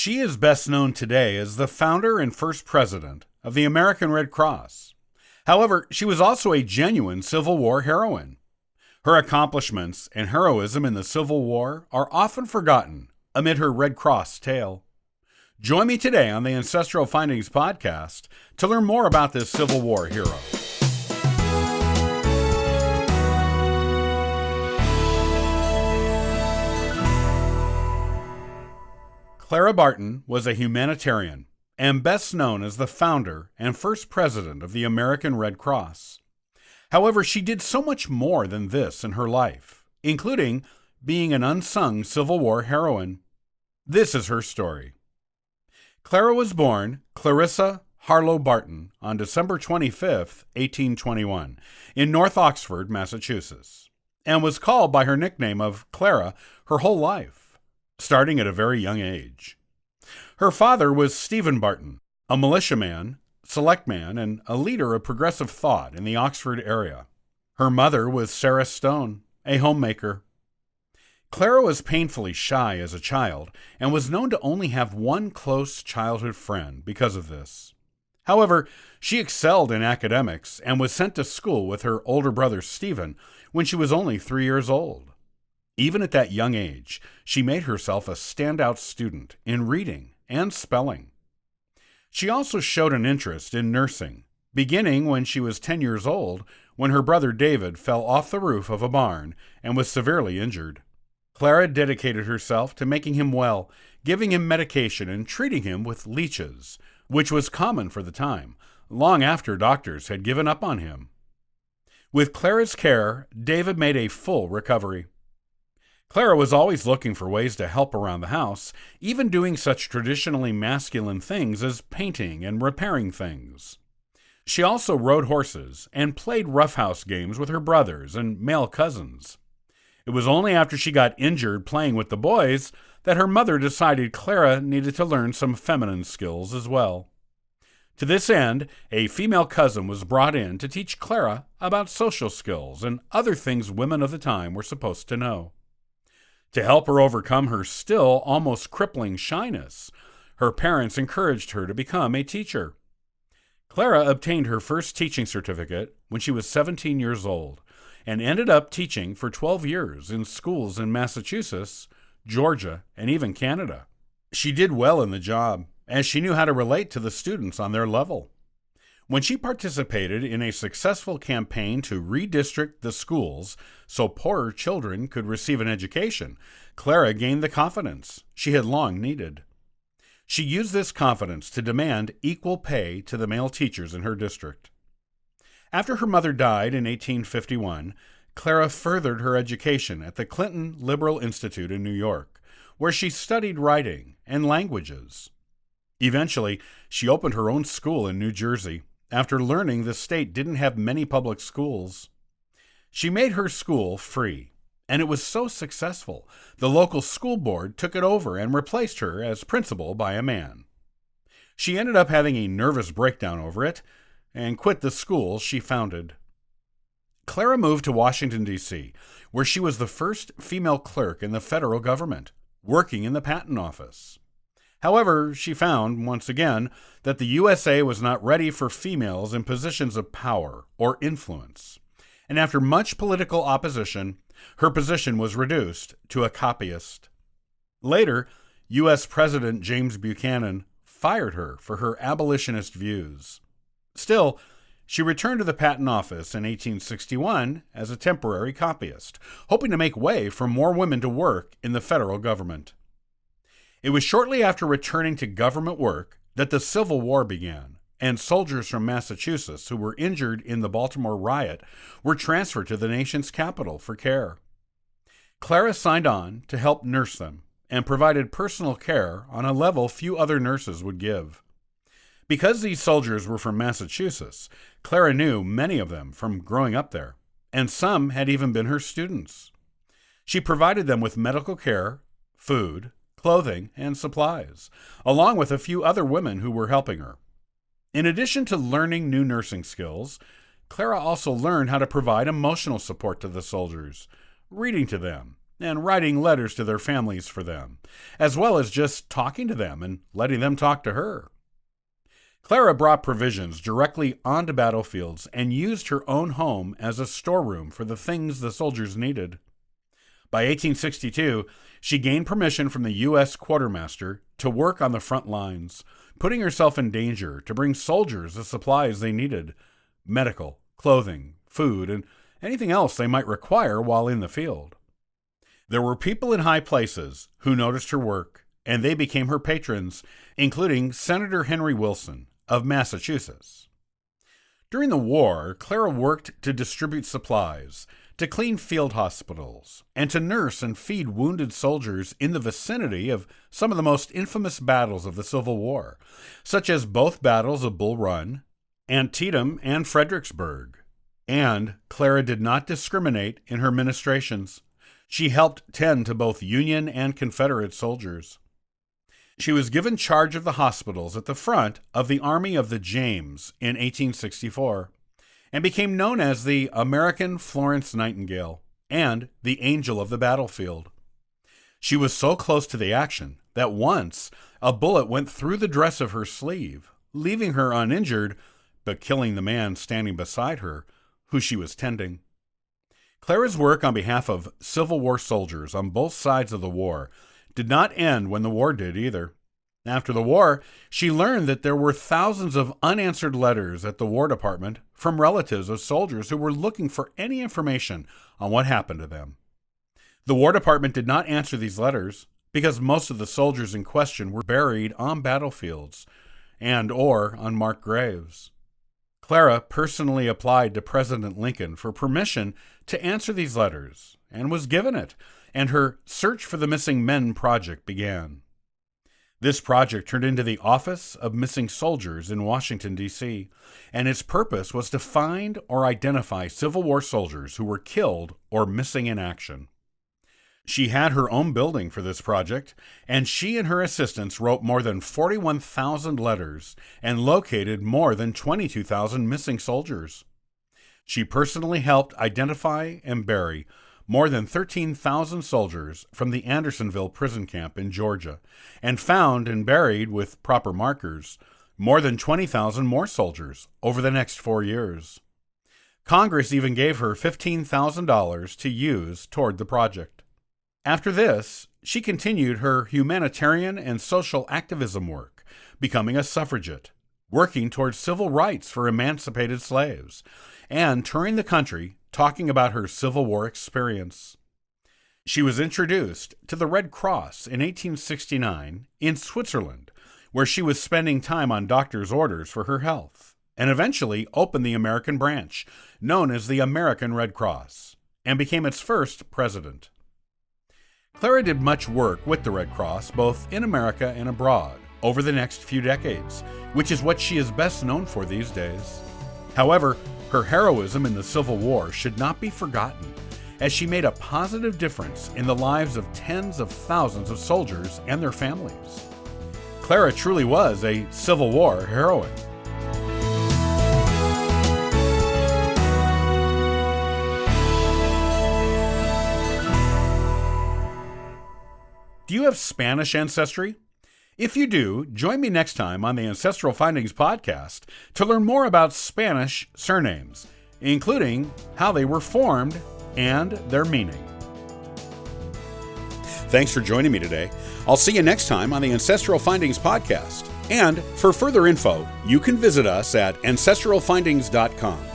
She is best known today as the founder and first president of the American Red Cross. However, she was also a genuine Civil War heroine. Her accomplishments and heroism in the Civil War are often forgotten amid her Red Cross tale. Join me today on the Ancestral Findings Podcast to learn more about this Civil War hero. Clara Barton was a humanitarian and best known as the founder and first president of the American Red Cross. However, she did so much more than this in her life, including being an unsung Civil War heroine. This is her story. Clara was born Clarissa Harlow Barton on December 25, 1821, in North Oxford, Massachusetts, and was called by her nickname of Clara her whole life, starting at a very young age. Her father was Stephen Barton, a militiaman, selectman, and a leader of progressive thought in the Oxford area. Her mother was Sarah Stone, a homemaker. Clara was painfully shy as a child and was known to only have one close childhood friend because of this. However, she excelled in academics and was sent to school with her older brother Stephen when she was only 3 years old. Even at that young age, she made herself a standout student in reading and spelling. She also showed an interest in nursing, beginning when she was 10 years old when her brother David fell off the roof of a barn and was severely injured. Clara dedicated herself to making him well, giving him medication and treating him with leeches, which was common for the time, long after doctors had given up on him. With Clara's care, David made a full recovery. Clara was always looking for ways to help around the house, even doing such traditionally masculine things as painting and repairing things. She also rode horses and played roughhouse games with her brothers and male cousins. It was only after she got injured playing with the boys that her mother decided Clara needed to learn some feminine skills as well. To this end, a female cousin was brought in to teach Clara about social skills and other things women of the time were supposed to know. To help her overcome her still almost crippling shyness, her parents encouraged her to become a teacher. Clara obtained her first teaching certificate when she was 17 years old and ended up teaching for 12 years in schools in Massachusetts, Georgia, and even Canada. She did well in the job, as she knew how to relate to the students on their level. When she participated in a successful campaign to redistrict the schools so poorer children could receive an education, Clara gained the confidence she had long needed. She used this confidence to demand equal pay to the male teachers in her district. After her mother died in 1851, Clara furthered her education at the Clinton Liberal Institute in New York, where she studied writing and languages. Eventually, she opened her own school in New Jersey, after learning the state didn't have many public schools. She made her school free, and it was so successful, the local school board took it over and replaced her as principal by a man. She ended up having a nervous breakdown over it, and quit the school she founded. Clara moved to Washington, D.C., where she was the first female clerk in the federal government, working in the patent office. However, she found, once again, that the USA was not ready for females in positions of power or influence, and after much political opposition, her position was reduced to a copyist. Later, U.S. President James Buchanan fired her for her abolitionist views. Still, she returned to the patent office in 1861 as a temporary copyist, hoping to make way for more women to work in the federal government. It was shortly after returning to government work that the Civil War began, and soldiers from Massachusetts who were injured in the Baltimore riot were transferred to the nation's capital for care. Clara signed on to help nurse them and provided personal care on a level few other nurses would give. Because these soldiers were from Massachusetts, Clara knew many of them from growing up there, and some had even been her students. She provided them with medical care, food, clothing, and supplies, along with a few other women who were helping her. In addition to learning new nursing skills, Clara also learned how to provide emotional support to the soldiers, reading to them, and writing letters to their families for them, as well as just talking to them and letting them talk to her. Clara brought provisions directly onto battlefields and used her own home as a storeroom for the things the soldiers needed. By 1862, she gained permission from the U.S. quartermaster to work on the front lines, putting herself in danger to bring soldiers the supplies they needed: medical, clothing, food, and anything else they might require while in the field. There were people in high places who noticed her work, and they became her patrons, including Senator Henry Wilson of Massachusetts. During the war, Clara worked to distribute supplies, to clean field hospitals, and to nurse and feed wounded soldiers in the vicinity of some of the most infamous battles of the Civil War, such as both battles of Bull Run, Antietam, and Fredericksburg. And Clara did not discriminate in her ministrations. She helped tend to both Union and Confederate soldiers. She was given charge of the hospitals at the front of the Army of the James in 1864, and became known as the American Florence Nightingale and the Angel of the Battlefield. She was so close to the action that once a bullet went through the dress of her sleeve, leaving her uninjured, but killing the man standing beside her, who she was tending. Clara's work on behalf of Civil War soldiers on both sides of the war did not end when the war did either. After the war, she learned that there were thousands of unanswered letters at the War Department from relatives of soldiers who were looking for any information on what happened to them. The War Department did not answer these letters because most of the soldiers in question were buried on battlefields and/or unmarked graves. Clara personally applied to President Lincoln for permission to answer these letters and was given it, and her Search for the Missing Men project began. This project turned into the Office of Missing Soldiers in Washington, D.C., and its purpose was to find or identify Civil War soldiers who were killed or missing in action. She had her own building for this project, and she and her assistants wrote more than 41,000 letters and located more than 22,000 missing soldiers. She personally helped identify and bury more than 13,000 soldiers from the Andersonville prison camp in Georgia, and found and buried, with proper markers, more than 20,000 more soldiers over the next 4 years. Congress even gave her $15,000 to use toward the project. After this, she continued her humanitarian and social activism work, becoming a suffragette, working towards civil rights for emancipated slaves, and touring the country talking about her Civil War experience. She was introduced to the Red Cross in 1869 in Switzerland, where she was spending time on doctor's orders for her health, and eventually opened the American branch, known as the American Red Cross, and became its first president. Clara did much work with the Red Cross, both in America and abroad, over the next few decades, which is what she is best known for these days. However, her heroism in the Civil War should not be forgotten, as she made a positive difference in the lives of tens of thousands of soldiers and their families. Clara truly was a Civil War heroine. Do you have Spanish ancestry? If you do, join me next time on the Ancestral Findings Podcast to learn more about Spanish surnames, including how they were formed and their meaning. Thanks for joining me today. I'll see you next time on the Ancestral Findings Podcast. And for further info, you can visit us at ancestralfindings.com.